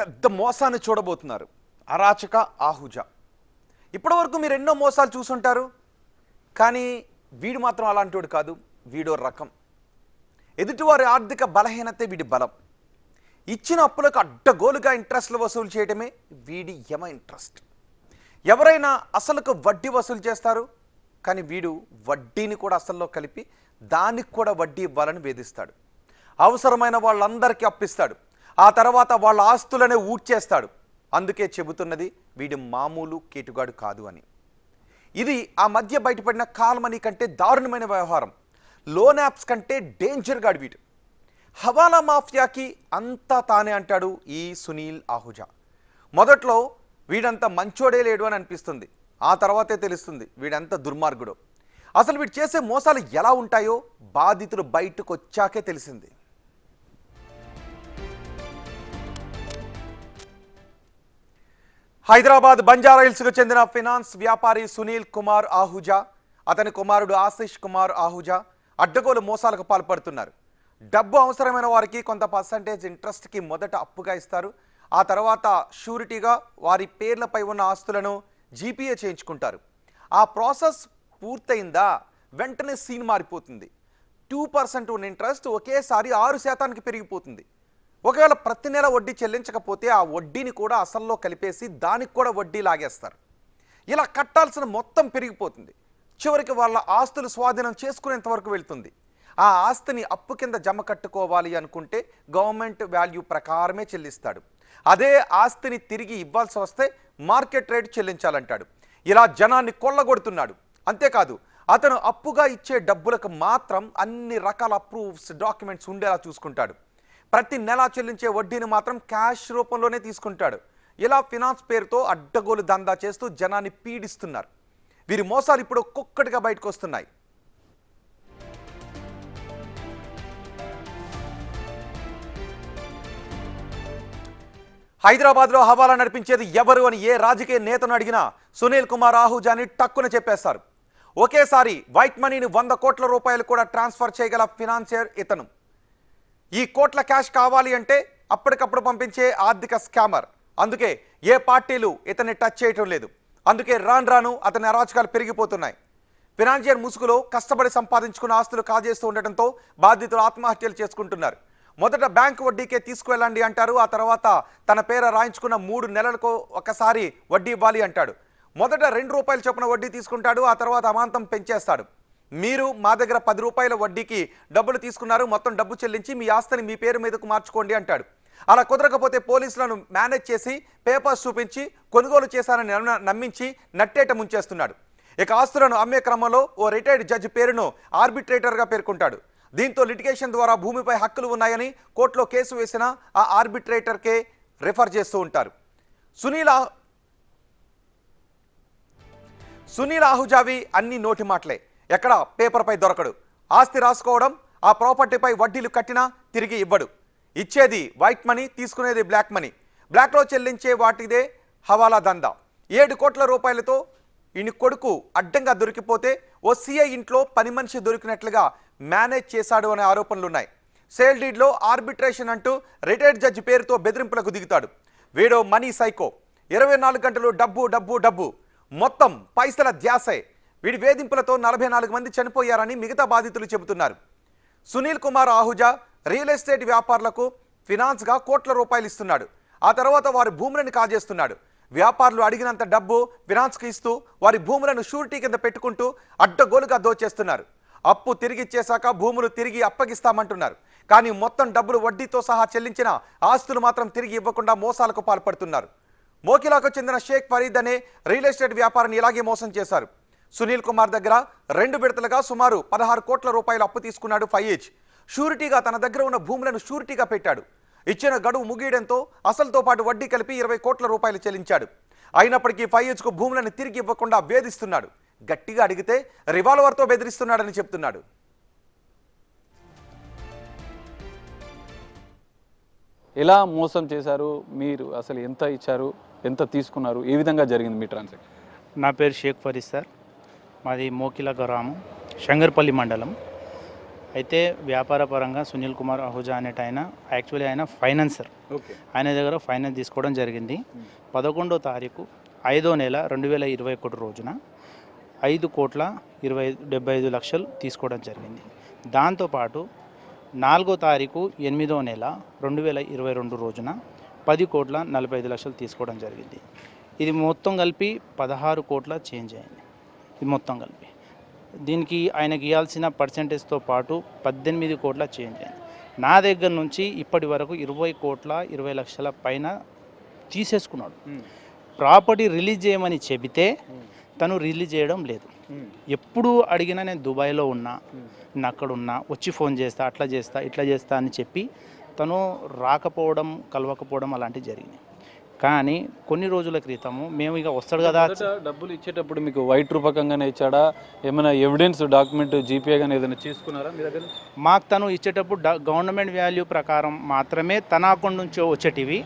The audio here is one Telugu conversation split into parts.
పెద్ద మోసాన్ని చూడబోతున్నారు. అరాచక ఆహుజా. ఇప్పటివరకు మీరు ఎన్నో మోసాలు చూసుంటారు, కానీ వీడు మాత్రం అలాంటివాడు కాదు. వీడో రకం. ఎదుటివారి ఆర్థిక బలహీనతే వీడి బలం. ఇచ్చిన అప్పులకు అడ్డగోలుగా ఇంట్రెస్ట్లు వసూలు చేయడమే వీడి యమ ఇంట్రెస్ట్. ఎవరైనా అసలుకు వడ్డీ వసూలు చేస్తారు, కానీ వీడు వడ్డీని కూడా అసల్లో కలిపి దానికి కూడా వడ్డీ ఇవ్వాలని వేధిస్తాడు. అవసరమైన వాళ్ళందరికీ అప్పిస్తాడు. ఆ తర్వాత వాళ్ళ ఆస్తులనే ఊడ్చేస్తాడు. అందుకే చెబుతున్నది వీడి మామూలు కేటుగాడు కాదు అని. ఇది ఆ మధ్య బయటపడిన కాల్ మనీ కంటే దారుణమైన వ్యవహారం. లోన్ యాప్స్ కంటే డేంజర్ గాడు వీడు. హవాలా మాఫియాకి అంతా తానే అంటాడు ఈ సునీల్ ఆహుజా. మొదట్లో వీడంత మంచోడే లేడు అని అనిపిస్తుంది. ఆ తర్వాతే తెలుస్తుంది వీడంత దుర్మార్గుడు. అసలు వీడు చేసే మోసాలు ఎలా ఉంటాయో బాధితులు బయటకు వచ్చాకే తెలిసింది. హైదరాబాద్ బంజారాహిల్స్కు చెందిన ఫినాన్స్ వ్యాపారి సునీల్ కుమార్ ఆహుజా, అతని కుమారుడు ఆశిష్ కుమార్ ఆహుజా అడ్డగోలు మోసాలకు పాల్పడుతున్నారు. డబ్బు అవసరమైన వారికి కొంత పర్సంటేజ్ ఇంట్రెస్ట్కి మొదట అప్పుగా ఇస్తారు. ఆ తర్వాత షూరిటీగా వారి పేర్లపై ఉన్న ఆస్తులను జీపీఏ చేయించుకుంటారు. ఆ ప్రాసెస్ పూర్తయిందా వెంటనే సీన్ మారిపోతుంది. 2% ఉన్న ఇంట్రెస్ట్ ఒకేసారి 6% పెరిగిపోతుంది. ఒకవేళ ప్రతి నెల వడ్డీ చెల్లించకపోతే ఆ వడ్డీని కూడా అసల్లో కలిపేసి దానికి కూడా వడ్డీ లాగేస్తారు. ఇలా కట్టాల్సిన మొత్తం పెరిగిపోతుంది. చివరికి వాళ్ళ ఆస్తులు స్వాధీనం చేసుకునేంత వరకు వెళ్తుంది. ఆ ఆస్తిని అప్పు కింద జమ కట్టుకోవాలి అనుకుంటే గవర్నమెంట్ వాల్యూ ప్రకారమే చెల్లిస్తాడు. అదే ఆస్తిని తిరిగి ఇవ్వాల్సి వస్తే మార్కెట్ రేట్ చెల్లించాలంటాడు. ఇలా జనాన్ని కొల్లగొడుతున్నాడు. అంతేకాదు, అతను అప్పుగా ఇచ్చే డబ్బులకు మాత్రం అన్ని రకాల ప్రూఫ్స్, డాక్యుమెంట్స్ ఉండేలా చూసుకుంటాడు. ప్రతి నెల చెల్లించే వడ్డీని మాత్రం క్యాష్ రూపంలోనే తీసుకుంటాడు. ఇలా ఫినాన్స్ పేరుతో అడ్డగోలు దందా చేస్తూ జనాన్ని పీడిస్తున్నారు. వీరి మోసాలు ఇప్పుడు ఒక్కొక్కటిగా బయటకు వస్తున్నాయి. హైదరాబాద్లో హవాలా నడిపించేది ఎవరు అని ఏ రాజకీయ నేతను అడిగినా సునీల్ కుమార్ ఆహుజాని టక్కున చెప్పేస్తారు. ఒకేసారి వైట్ మనీని 100 కోట్ల రూపాయలు కూడా ట్రాన్స్ఫర్ చేయగల ఫినాన్షియర్ ఇతను. ఈ కోట్ల క్యాష్ కావాలి అంటే అప్పటికప్పుడు పంపించే ఆర్థిక స్కామర్. అందుకే ఏ పార్టీలు ఇతన్ని టచ్ చేయటం లేదు. అందుకే రాను అతని అరాచకాలు పెరిగిపోతున్నాయి. ఫినాన్షియర్ ముసుగులో కష్టపడి సంపాదించుకున్న ఆస్తులు కాజేస్తూ ఉండటంతో బాధితులు ఆత్మహత్యలు చేసుకుంటున్నారు. మొదట బ్యాంకు వడ్డీకే తీసుకువెళ్ళండి అంటారు. ఆ తర్వాత తన పేర రాయించుకున్న 3 నెలలకు ఒకసారి వడ్డీ ఇవ్వాలి అంటాడు. మొదట 2 రూపాయల చొప్పున వడ్డీ తీసుకుంటాడు. ఆ తర్వాత అమాంతం పెంచేస్తాడు. మీరు మా దగ్గర 10 రూపాయల వడ్డీకి డబ్బులు తీసుకున్నారు, మొత్తం డబ్బు చెల్లించి మీ ఆస్తిని మీ పేరు మీదకు మార్చుకోండి అంటాడు. అలా కుదరకపోతే పోలీసులను మేనేజ్ చేసి పేపర్స్ చూపించి కొనుగోలు చేశారని నమ్మించి నట్టేట ముంచేస్తున్నాడు. ఇక ఆస్తులను అమ్మే క్రమంలో ఓ రిటైర్డ్ జడ్జి పేరును ఆర్బిట్రేటర్గా పేర్కొంటాడు. దీంతో లిటిగేషన్ ద్వారా భూమిపై హక్కులు ఉన్నాయని కోర్టులో కేసు వేసిన ఆ ఆర్బిట్రేటర్కే రిఫర్ చేస్తూ ఉంటారు. సునీల్ ఆహుజావి అన్ని నోటి మాటలే. ఎక్కడ పేపర్పై దొరకడు. ఆస్తి రాసుకోవడం, ఆ ప్రాపర్టీపై వడ్డీలు కట్టినా తిరిగి ఇవ్వడు. ఇచ్చేది వైట్ మనీ, తీసుకునేది బ్లాక్ మనీ. బ్లాక్లో చెల్లించే వాటిదే హవాలా దందా. 7 కోట్ల రూపాయలతో ఈయన కొడుకు అడ్డంగా దొరికిపోతే ఓ సిఐ ఇంట్లో పని మనిషి దొరికినట్లుగా మేనేజ్ చేశాడు అనే ఆరోపణలున్నాయి. సేల్ డీడ్లో ఆర్బిట్రేషన్ అంటూ రిటైర్డ్ జడ్జి పేరుతో బెదిరింపులకు దిగుతాడు. వీడో మనీ సైకో. 24 గంటలు డబ్బు డబ్బు డబ్బు, మొత్తం పైసల ధ్యాసే. వీడి వేధింపులతో 44 మంది చనిపోయారని మిగతా బాధితులు చెబుతున్నారు. సునీల్ కుమార్ ఆహుజా రియల్ ఎస్టేట్ వ్యాపారులకు ఫినాన్స్గా కోట్ల రూపాయలు ఇస్తున్నాడు. ఆ తర్వాత వారి భూములను కాజేస్తున్నాడు. వ్యాపారులు అడిగినంత డబ్బు ఫినాన్స్కి ఇస్తూ వారి భూములను షూరిటీ కింద పెట్టుకుంటూ అడ్డగోలుగా దోచేస్తున్నారు. అప్పు తిరిగి ఇచ్చేశాక భూములు తిరిగి అప్పగిస్తామంటున్నారు. కానీ మొత్తం డబ్బులు వడ్డీతో సహా చెల్లించిన ఆస్తులు మాత్రం తిరిగి ఇవ్వకుండా మోసాలకు పాల్పడుతున్నారు. మోకిలాకు చెందిన షేక్ ఫరీద్ అనే రియల్ ఎస్టేట్ వ్యాపారాన్ని ఇలాగే మోసం చేశారు. సునీల్ కుమార్ దగ్గర 2 విడతలుగా సుమారు 16 కోట్ల రూపాయలు అప్పు తీసుకున్నాడు ఫయీజ్. షూరిటీగా తన దగ్గర ఉన్న భూములను షూరిటీగా పెట్టాడు. ఇచ్చిన గడువు ముగియడంతో అసలుతో పాటు వడ్డీ కలిపి 20 కోట్ల రూపాయలు చెల్లించాడు. అయినప్పటికీ ఫయీజ్కు భూములను తిరిగి ఇవ్వకుండా వేధిస్తున్నాడు. గట్టిగా అడిగితే రివాల్వర్తో బెదిరిస్తున్నాడని చెప్తున్నాడు. ఎలా మోసం చేశారు మీరు? అసలు ఎంత ఇచ్చారు, ఎంత తీసుకున్నారు, ఏ విధంగా జరిగింది మీ ట్రాన్సాక్షన్? నా పేరు షేక్ ఫరీద్ సార్. మాది మోకిలా గ్రామం, శంగర్పల్లి మండలం. అయితే వ్యాపార పరంగా సునీల్ కుమార్ అహూజా అనేట ఆయన యాక్చువల్లీ ఆయన ఫైనాన్సర్. ఓకే. ఆయన దగ్గర ఫైనాన్స్ తీసుకోవడం జరిగింది. 11వ తారీఖు 5వ నెల 2021 రోజున 5,75,00,000 తీసుకోవడం జరిగింది. దాంతోపాటు 4వ తారీఖు 8వ నెల 2022 రోజున 10,45,00,000 తీసుకోవడం జరిగింది. ఇది మొత్తం కలిపి 16 కోట్ల చేంజ్ అయింది. ఇది మొత్తం కలిపి దీనికి ఆయనకి ఇవ్వాల్సిన పర్సెంటేజ్తో పాటు 18 కోట్ల చేంజ్ అయింది. నా దగ్గర నుంచి ఇప్పటి వరకు 20,20,00,000 పైన తీసేసుకున్నాడు. ప్రాపర్టీ రిలీజ్ చేయమని చెబితే తను రిలీజ్ చేయడం లేదు. ఎప్పుడు అడిగినా నేను దుబాయ్లో ఉన్నా, నేను అక్కడ ఉన్నా, వచ్చి ఫోన్ చేస్తా, అట్లా చేస్తా, ఇట్లా చేస్తా అని చెప్పి తను రాకపోవడం, కలవకపోవడం అలాంటివి జరిగినాయి. కానీ కొన్ని రోజుల క్రితము మేము ఇక వస్తాడు కదా, డబ్బులు ఇచ్చేటప్పుడు మీకు వైట్ రూపకంగానే ఇచ్చాడా? ఏమైనా ఎవిడెన్స్ డాక్యుమెంట్ జీపే కానీ ఏదైనా తీసుకున్నారా మీ దగ్గర? మాకు తను ఇచ్చేటప్పుడు గవర్నమెంట్ వాల్యూ ప్రకారం మాత్రమే తన అకౌంట్ నుంచి వచ్చేటివి.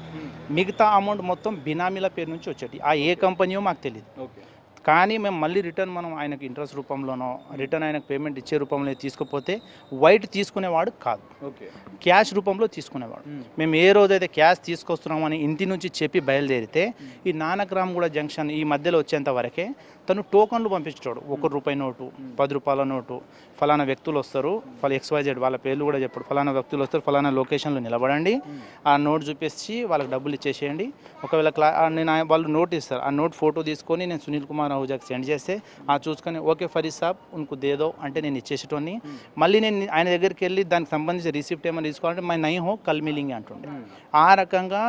మిగతా అమౌంట్ మొత్తం బినామీల పేరు నుంచి వచ్చేటి. ఆ ఏ కంపెనీయో మాకు తెలియదు. ఓకే. కానీ మేము మళ్ళీ రిటర్న్ మనం ఆయనకి ఇంట్రెస్ట్ రూపంలోనో రిటర్న్ ఆయనకు పేమెంట్ ఇచ్చే రూపంలో తీసుకుపోతే వైట్ తీసుకునేవాడు కాదు, ఓకే, క్యాష్ రూపంలో తీసుకునేవాడు. మేము ఏ రోజైతే క్యాష్ తీసుకొస్తున్నామని ఇంటి నుంచి చెప్పి బయలుదేరితే ఈ నానక్రామ్గూడ జంక్షన్ ఈ మధ్యలో వచ్చేంత వరకే తను టోకన్లు పంపించాడు. ₹1 నోటు, ₹10 నోటు, ఫలానా వ్యక్తులు వస్తారు, XYZ వాళ్ళ పేర్లు కూడా చెప్పాడు, ఫలానా వ్యక్తులు వస్తారు, ఫలానా లొకేషన్లో నిలబడండి, ఆ నోట్ చూపించి వాళ్ళకి డబ్బులు ఇచ్చేసేయండి. ఒకవేళ వాళ్ళు నోట్ ఇస్తారు, ఆ నోట్ ఫోటో తీసుకొని నేను సునీల్ కుమార్ అహూజాకి సెండ్ చేస్తే ఆ చూసుకొని ఓకే ఫరీద్ సాబ్ ఉनको దేదో అంటే నేను ఇచ్చేసేటోని. మళ్ళీ నేను ఆయన దగ్గరికి వెళ్ళి దానికి సంబంధించి రిసిప్ట్ ఏమైనా తీసుకోవాలంటే మై నై హో కల్ మిలింగ్ అంటుండే. ఆ రకంగా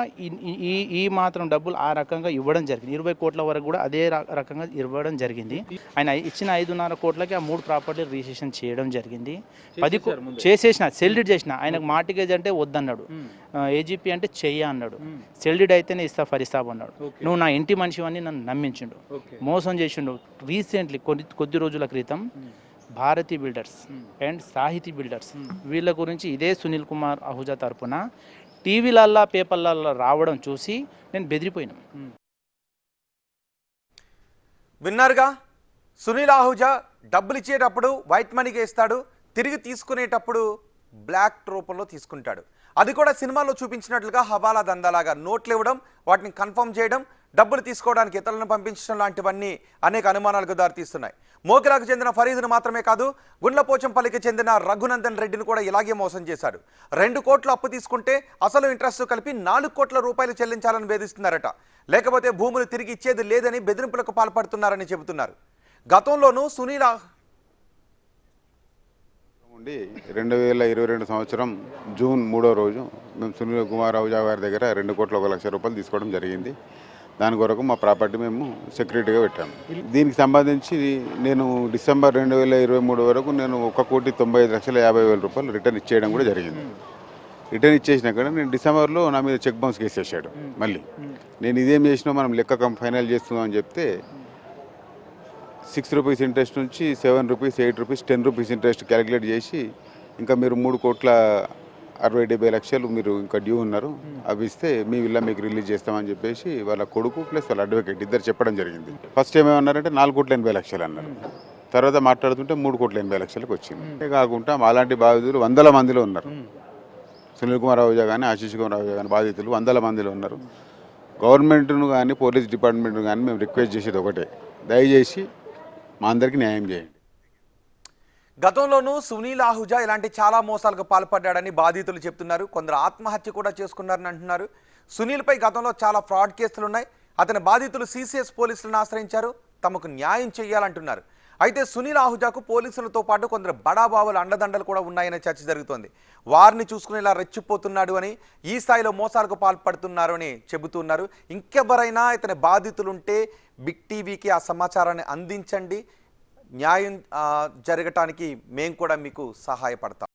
ఈ మాత్రం డబ్బులు ఆ రకంగా ఇవ్వడం జరిగింది. 20 కోట్ల వరకు కూడా అదే రకంగా ఇవ్వడం జరిగింది. ఆయన ఇచ్చిన 5.5 కోట్లకి ఆ 3 ప్రాపర్టీలు రిజిస్ట్రేషన్ చేయడం జరిగింది. 10 చేసేసిన, సెల్డిడ్ చేసిన. ఆయనకు మార్టిగేజ్ అంటే వద్దన్నాడు, ఏజీపీ అంటే చెయ్య అన్నాడు, సెల్డిడ్ అయితేనే ఇస్తా ఫరిస్తాబ్ అన్నాడు. నువ్వు నా ఇంటి మనిషి అని నన్ను నమ్మించిండు, మోసం చేసిండు. రీసెంట్లీ కొద్ది రోజుల క్రితం భారతి బిల్డర్స్ అండ్ సాహితీ బిల్డర్స్ వీళ్ళ గురించి ఇదే సునీల్ కుమార్ అహూజా తరపున టీవీలల్లా పేపర్లల్లో రావడం చూసి నేను బెదిరిపోయినా. విన్నారుగా, సునీల్ ఆహూజా డబ్బులు ఇచ్చేటప్పుడు వైట్ మనీకి ఇస్తాడు, తిరిగి తీసుకునేటప్పుడు బ్లాక్ రూపంలో తీసుకుంటాడు. అది కూడా సినిమాలో చూపించినట్లుగా హవాలా దందాలాగా నోట్లు ఇవ్వడం, వాటిని కన్ఫర్మ్ చేయడం, డబ్బులు తీసుకోవడానికి ఇతరులను పంపించడం లాంటివన్నీ అనేక అనుమానాలకు దారితీస్తున్నాయి. మోకిరాకు చెందిన ఫరీదును మాత్రమే కాదు, గుండ్లపోచంపల్లికి చెందిన రఘునందన్ రెడ్డిని కూడా ఇలాగే మోసం చేశాడు. 2 కోట్లు అప్పు తీసుకుంటే అసలు ఇంట్రెస్ట్ కలిపి 4 కోట్ల రూపాయలు చెల్లించాలని వేధిస్తున్నారట. లేకపోతే భూములు తిరిగి ఇచ్చేది లేదని బెదిరింపులకు పాల్పడుతున్నారని చెబుతున్నారు. గతంలోనూ సునీల్ 2022 సంవత్సరం జూన్ 3వ రోజు మేము సునీల్ కుమార్ అహూజా గారి దగ్గర 2,01,00,000 రూపాయలు తీసుకోవడం జరిగింది. దాని కొరకు మా ప్రాపర్టీ మేము సెక్యూరిటీగా పెట్టాము. దీనికి సంబంధించి నేను డిసెంబర్ 2023 వరకు నేను 1,95,50,000 రూపాయలు రిటర్న్ ఇచ్చేయడం కూడా జరిగింది. రిటర్న్ ఇచ్చేసినాక నేను డిసెంబర్లో నా మీద చెక్ బౌన్స్ కేసు వేసాడు. మళ్ళీ నేను ఇదేం చేసినా మనం లెక్క ఫైనల్ చేస్తున్నాం అని చెప్తే ₹6 ఇంట్రెస్ట్ నుంచి ₹7, ₹8, ₹10 ఇంట్రెస్ట్ క్యాలిక్యులేట్ చేసి ఇంకా మీరు 3,60,70,00,000 మీరు ఇంకా డ్యూ ఉన్నారు, అవి ఇస్తే మీ విల్లా మీకు రిలీజ్ చేస్తామని చెప్పేసి వాళ్ళ కొడుకు ప్లస్ వాళ్ళ అడ్వకేట్ ఇద్దరు చెప్పడం జరిగింది. ఫస్ట్ ఏమేమన్నారంటే 4,80,00,000 అన్నారు. తర్వాత మాట్లాడుతుంటే 3,80,00,000కి వచ్చింది. కాకుండా అలాంటి బాధితులు 100 మందిలో ఉన్నారు. సునీల్ కుమార్ అహూజా కానీ ఆశీష్ కుమార్ అహూజా కానీ బాధితులు 100 మందిలో ఉన్నారు. గవర్నమెంట్ను కానీ పోలీస్ డిపార్ట్మెంట్ను కానీ మేము రిక్వెస్ట్ చేసేది ఒకటే, దయచేసి మా అందరికీ న్యాయం చేయండి. గతంలోనూ సునీల్ ఆహూజా ఇలాంటి చాలా మోసాలకు పాల్పడ్డాడని బాధితులు చెప్తున్నారు. కొందరు ఆత్మహత్య కూడా చేసుకున్నారని అంటున్నారు. సునీల్పై గతంలో చాలా ఫ్రాడ్ కేసులు ఉన్నాయి. అతని బాధితులు CCS పోలీసులను ఆశ్రయించారు, తమకు న్యాయం చేయాలంటున్నారు. అయితే సునీల్ ఆహూజాకు పోలీసులతో పాటు కొందరు బడాబాబుల అండదండలు కూడా ఉన్నాయనే చర్చ జరుగుతోంది. వారిని చూసుకునేలా రెచ్చిపోతున్నాడు అని, ఈ స్థాయిలో మోసాలకు పాల్పడుతున్నారు అని చెబుతున్నారు. ఇంకెవరైనా ఇతని బాధితులుంటే బిగ్ టీవీకి ఆ సమాచారాన్ని అందించండి. న్యాయం జరగటానికి మేము కూడా మీకు సహాయపడతాం.